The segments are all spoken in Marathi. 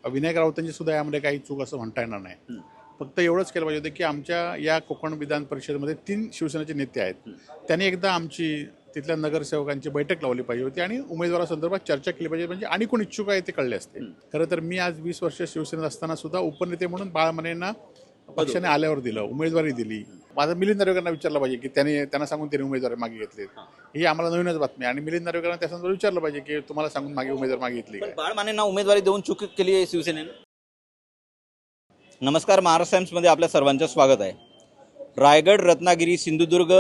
विनायक राऊतांची सुद्धा यामध्ये काही चूक असं म्हणता येणार नाही. फक्त एवढंच केलं पाहिजे होतं की आमच्या या कोकण विधान परिषदेमध्ये 3 शिवसेनेचे नेते आहेत. त्यांनी एकदा आमची तिथल्या नगरसेवकांची बैठक लावली पाहिजे होती आणि उमेदवारासंदर्भात चर्चा केली पाहिजे, म्हणजे आणि कोण इच्छुक आहे ते कळले असते. खरं तर मी आज 20 वर्ष शिवसेनेत असताना सुद्धा उपनेते म्हणून बाळा मानेंना पक्षाने आल्यावर दिलं, उमेदवारी दिली. माझा मिलिंद नार्वेकरांना विचारलं पाहिजे की त्यांना सांगून त्यांनी उमेदवारी मागे घेतली. ही आम्हाला नवीनच बातमी आणि मिलिंद नार्वेकरांना त्या संदर्भात विचारलं पाहिजे की तुम्हाला सांगून मागे उमेदवार मागे घेतली. बाळ मानेंना उमेदवारी देऊन चूक केली आहे शिवसेनेनं. नमस्कार, महाराष्ट्र टाइम्समध्ये आपल्या सर्वांचं स्वागत आहे. रायगड, रत्नागिरी, सिंधुदुर्ग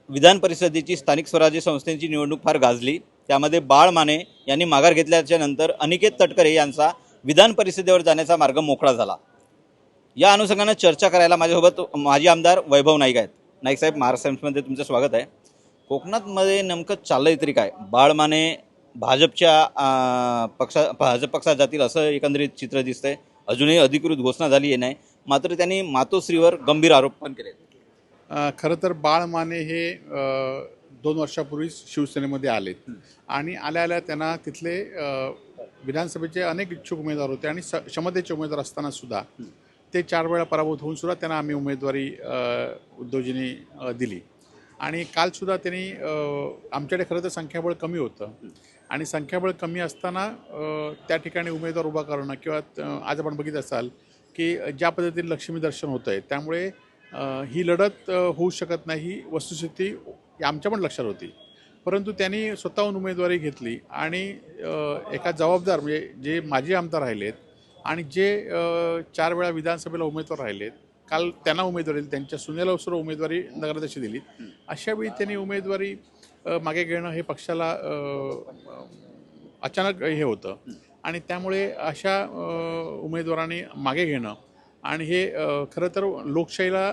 विधान परिषदेची स्थानिक स्वराज्य संस्थेची निवडणूक फार गाजली. त्यामध्ये बाळ माने यांनी माघार घेतल्याच्या नंतर अनिकेत तटकरे यांचा विधान परिषदेवर जाण्याचा मार्ग मोकळा झाला. या अनुषंगाने चर्चा करायला माझ्यासोबत माजी आमदार वैभव नाईक आहेत. नाईक साहेब, महाराष्ट्र टाइम्समध्ये तुमचं स्वागत आहे. कोकणातमध्ये नेमकं चाललंय तरी काय? बाळ माने भाजप पक्षात जातील असं एकंदरीत चित्र दिसतंय. अजूनही अधिकृत घोषणा झाली नाही, मात्र त्यांनी मातोश्रीवर गंभीर आरोप पण केले. खरं तर बाळ माने हे 2 वर्षापूर्वी शिवसेनेमध्ये आलेत आणि आल्या त्यांना तिथले विधानसभेचे अनेक इच्छुक उमेदवार होते आणि क्षमतेचे उमेदवार असताना सुद्धा ते 4 वेळा पराभूत होऊन सुद्धा त्यांना आम्ही उमेदवारी उद्धवजींनी दिली. आणि कालसुद्धा त्यांनी आमच्याकडे खरं तर संख्याबळ कमी होतं आणि संख्याबळ कमी असताना त्या ठिकाणी उमेदवार उभा करणं किंवा आज आपण बघित असाल की ज्या पद्धतीने लक्ष्मी दर्शन होतं आहे, त्यामुळे ही लढत होऊ शकत नाही ही वस्तुस्थिती आमच्या पण लक्षात होती. परंतु त्यांनी स्वतःहून उमेदवारी घेतली आणि एका जबाबदार म्हणजे जे माजी आमदार राहिलेत आणि जे 4 वेळा विधानसभेला उमेदवार राहिलेत, काल त्यांना उमेदवारी दिली, त्यांच्या सुनेला सुद्धा उमेदवारी नगराध्यक्ष दिली. अशावेळी त्यांनी उमेदवारी मागे घेणं हे पक्षाला अचानक हे होतं आणि त्यामुळे अशा उमेदवारांनी मागे घेणं आणि हे खरं तर लोकशाहीला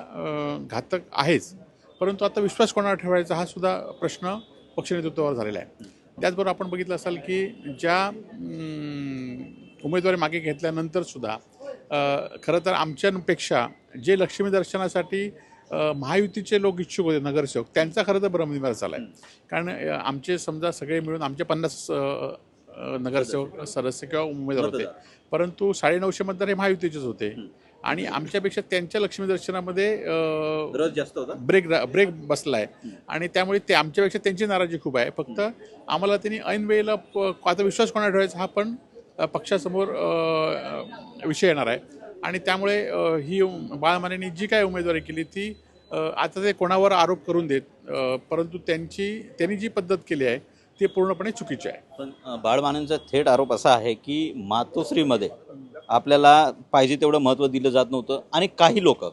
घातक आहेच. परंतु आता विश्वास कोणावर ठेवायचा हा सुद्धा प्रश्न पक्षनेतृत्वावर झालेला आहे. त्याचबरोबर आपण बघितलं असाल की ज्या उमेदवारी मागे घेतल्यानंतरसुद्धा खरं तर आमच्यापेक्षा जे लक्ष्मी दर्शनासाठी महायुतीचे लोक इच्छुक होते, नगरसेवक, त्यांचा खरं तर भ्रमनिवार झाला आहे. कारण आमचे समजा सगळे मिळून आमचे 50 नगरसेवक सदस्य किंवा उमेदवार होते, परंतु 950 मतदार हे महायुतीचेच होते आणि आमच्यापेक्षा त्यांच्या लक्ष्मी दर्शनामध्ये जास्त होता, ब्रेक बसला आहे आणि त्यामुळे ते आमच्यापेक्षा त्यांची नाराजी खूप आहे. फक्त आम्हाला त्यांनी ऐन वेळेला आता विश्वास कोणाला ठेवायचा हा पण पक्षासमोर विषय येणार आहे आणि त्यामुळे ही बाळ मानेंनी जी काय उमेदवारी केली ती आता ते कोणावर आरोप करून देत, परंतु त्यांनी जी पद्धत केली आहे ती पूर्णपणे चुकीची आहे. पण बाळ मानेंचा थेट आरोप असा आहे की मातोश्रीमध्ये आपल्याला पाहिजे तेवढं महत्त्व दिलं जात नव्हतं आणि काही लोक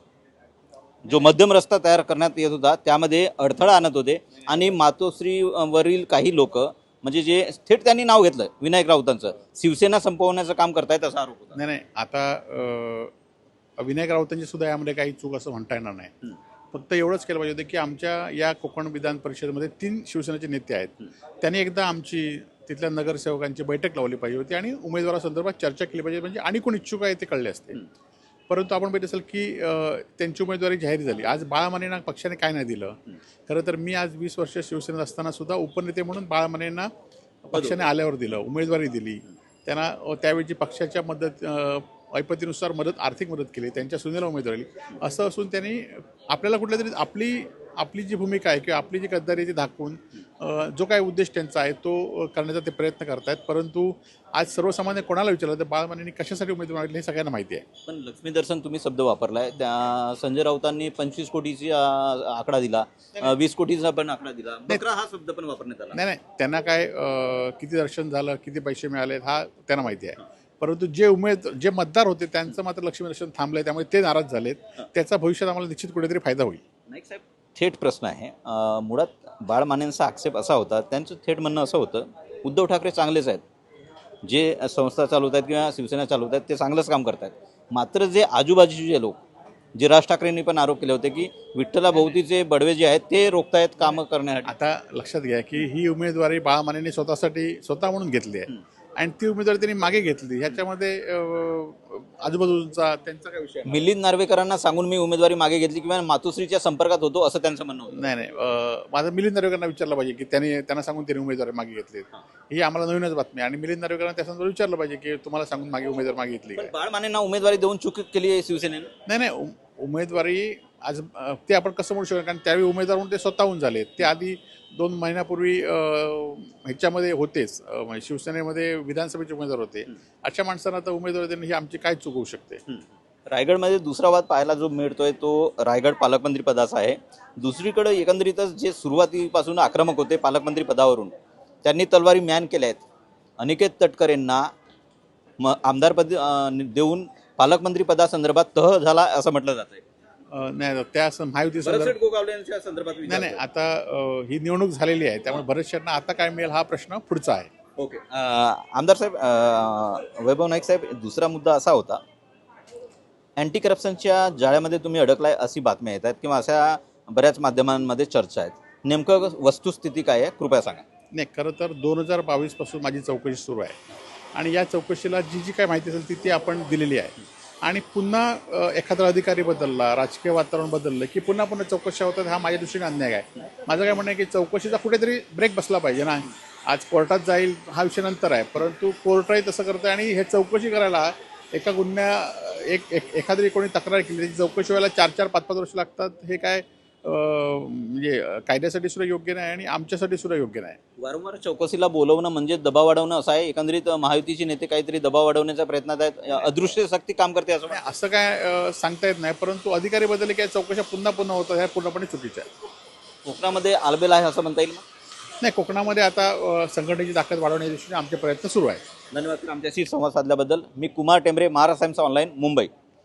जो मध्यम रस्ता तयार करण्यात येत होता त्यामध्ये अडथळा आणत होते आणि मातोश्रीवरील काही लोक म्हणजे जे थेट त्यांनी नाव घेतलं विनायक राऊतांचं, शिवसेना संपवण्याचं काम करतायत असा आरोप होता. नाही, आता विनायक राऊतांची सुद्धा यामध्ये काही चूक असं म्हणता येणार नाही. फक्त एवढंच केलं पाहिजे होतं की आमच्या या कोकण विधान परिषदेमध्ये 3 शिवसेनेचे नेते आहेत. त्यांनी एकदा आमची तिथल्या नगरसेवकांची बैठक लावली पाहिजे होती आणि उमेदवारासंदर्भात चर्चा केली पाहिजे, म्हणजे आणि कोण इच्छुक आहे ते कळले असते. परंतु आपण बघितलं असेल की त्यांची उमेदवारी जाहीर झाली. आज बाळा मानेंना पक्षाने काय नाही दिलं. खरं तर मी आज 20 वर्ष शिवसेनेत असताना सुद्धा उपनेते म्हणून बाळा मानेंना पक्षाने आल्यावर दिलं, उमेदवारी दिली. त्यांना त्यावेळची पक्षाच्या ऐपतीनुसार आर्थिक मदत केली, त्यांच्या सुनेला उमेदवारी दिली. असं असून त्यांनी आपल्याला कुठल्या तरी आपली जी भूमिका आहे किंवा आपली जी गद्दारी ती दाखवून जो काही उद्देश त्यांचा आहे तो करण्याचा ते प्रयत्न करतायत. परंतु आज सर्वसामान्य कोणाला विचारलं तर बाळ मानेंनी कशासाठी उमेदवारी मागितली हे सगळ्यांना माहिती आहे. पण लक्ष्मी दर्शन तुम्ही शब्द वापरलाय, त्या संजय राऊतांनी 25 कोटीची आकडा दिला, 20 कोटीचा पण आकडा दिला, बकरा हा शब्द पण वापरण्यात आला. नाही, त्यांना काय किती दर्शन झालं, किती पैसे मिळाले हा त्यांना माहिती आहे. परंतु जे मतदार होते त्यांचं मात्र लक्ष्मी दर्शन थांबलंय, त्यामुळे ते नाराज झालेत. त्याचा भविष्यात आम्हाला निश्चित कुठेतरी फायदा होईल. नाईक साहेब, थेट प्रश्न आहे. मुळात बाळ मानेंचा आक्षेप असा होता, त्यांचं थेट म्हणणं असं होतं उद्धव ठाकरे चांगलेच आहेत, जे संस्था चालवत आहेत किंवा शिवसेना चालवत आहेत ते चांगलंच काम करत आहेत, मात्र जे आजूबाजूचे जे लोक, जे राज ठाकरेंनी पण आरोप केले होते की विठ्ठलाभोवतीचे बडवे जे आहेत ते रोखतायत कामं करण्यासाठी. आता लक्षात घ्या की ही उमेदवारी बाळा मानेंनी स्वतः म्हणून घेतली आहे. आणि ती उमेदवारी त्यांनी मागे घेतली. ह्याच्यामध्ये आजूबाजूचा त्यांचा काय विषय नाही. मिलिंद नार्वेकरांना सांगून मी उमेदवारी मागे घेतली किंवा मातोश्रीच्या संपर्कात होतो असं त्यांचं म्हणणं होतं. नाही माझं मिलिंद नार्वेकरांना विचारलं पाहिजे की त्यांना सांगून त्यांनी उमेदवारी मागे घेतली. ही आम्हाला नवीनच बातमी आहे. आणि मिलिंद नार्वेकरांना त्या संदर्भात विचारलं पाहिजे की तुम्हाला सांगून उमेदवार मागे घेतली पण काय. बाळ मानेंना उमेदवारी देऊन चूक केली आहे शिवसेनेनं. नाही उमेदवारी आज ते आपण कसं म्हणू शकतो, कारण त्यावेळी उमेदवार म्हणून ते स्वतःहून झाले. ते आधी 2 महिन्यापूर्वी ह्याच्यामध्ये होतेच, म्हणजे शिवसेनेमध्ये विधानसभेचे उमेदवार होते. अशा माणसांना आता उमेदवारी देणं ही आमची काय चूक होऊ शकते. रायगडमध्ये दुसरा वाद पाहायला जो मिळतोय तो रायगड पालकमंत्री पदाचा आहे. दुसरीकडे एकंदरीतच जे सुरुवातीपासून आक्रमक होते पालकमंत्री पदावरून त्यांनी तलवारी म्यान केल्या आहेत. अनिकेत तटकरेंना आमदारपद देऊन पालकमंत्री पदासंदर्भात तह झाला असं म्हटलं जात आहे. नाही त्या महायुती संदर्भात नाही आता ही निवडणूक झालेली आहे, त्यामुळे भरत शेठना आता काय मिळेल हा प्रश्न पुढचा आहे. ओके. आमदार साहेब, वैभव नाईक साहेब, दुसरा मुद्दा असा होता, अँटी करप्शनच्या जाळ्यामध्ये तुम्ही अडकलाय अशी बातम्या येत आहेत किंवा अशा बऱ्याच माध्यमांमध्ये चर्चा आहेत. नेमकं वस्तुस्थिती काय आहे कृपया सांगा. नाही, खरं तर 2022 पासून माझी चौकशी सुरू आहे आणि या चौकशीला जी काय माहिती असेल ती आपण दिलेली आहे. आणि पुन्हा एखादा अधिकारी बदलला, राजकीय वातावरण बदललं की पुन्हा चौकशा होतात, हा माझ्या दृष्टीने अन्याय आहे. माझं काय म्हणणं आहे की चौकशीचा कुठेतरी ब्रेक बसला पाहिजे ना. आज कोर्टात जाईल हा विषय नंतर आहे, परंतु कोर्टही तसं करतं आणि हे चौकशी करायला एका एखादी कोणी तक्रार केली त्याची चौकशी व्हायला 4-4, 5-5 वर्ष लागतात. हे काय म्हणजे कायद्यासाठी सुद्धा योग्य नाही आणि आमच्यासाठी सुद्धा योग्य नाही. वारंवार चौकशीला बोलवणं म्हणजे दबाव वाढवणं असं आहे. एकंदरीत महायुतीचे नेते काहीतरी दबाव वाढवण्याच्या प्रयत्नात आहेत. अदृश्य शक्ती काम करते असं काय सांगता येत नाही, परंतु अधिकारी बदलले की चौकशा पुन्हा होतात, ह्या पूर्णपणे चुकीचं आहे. कोकणामध्ये आलबेल आहे असं म्हणता येईल. नाही, कोकणामध्ये आता संघटनेची ताकद वाढवण्याच्या दृष्टीने आमचे प्रयत्न सुरू आहेत. धन्यवाद आमच्याशी संवाद साधल्याबद्दल. मी कुमार टेंबरे, महाराष्ट्र टाइम्स ऑनलाईन, मुंबई.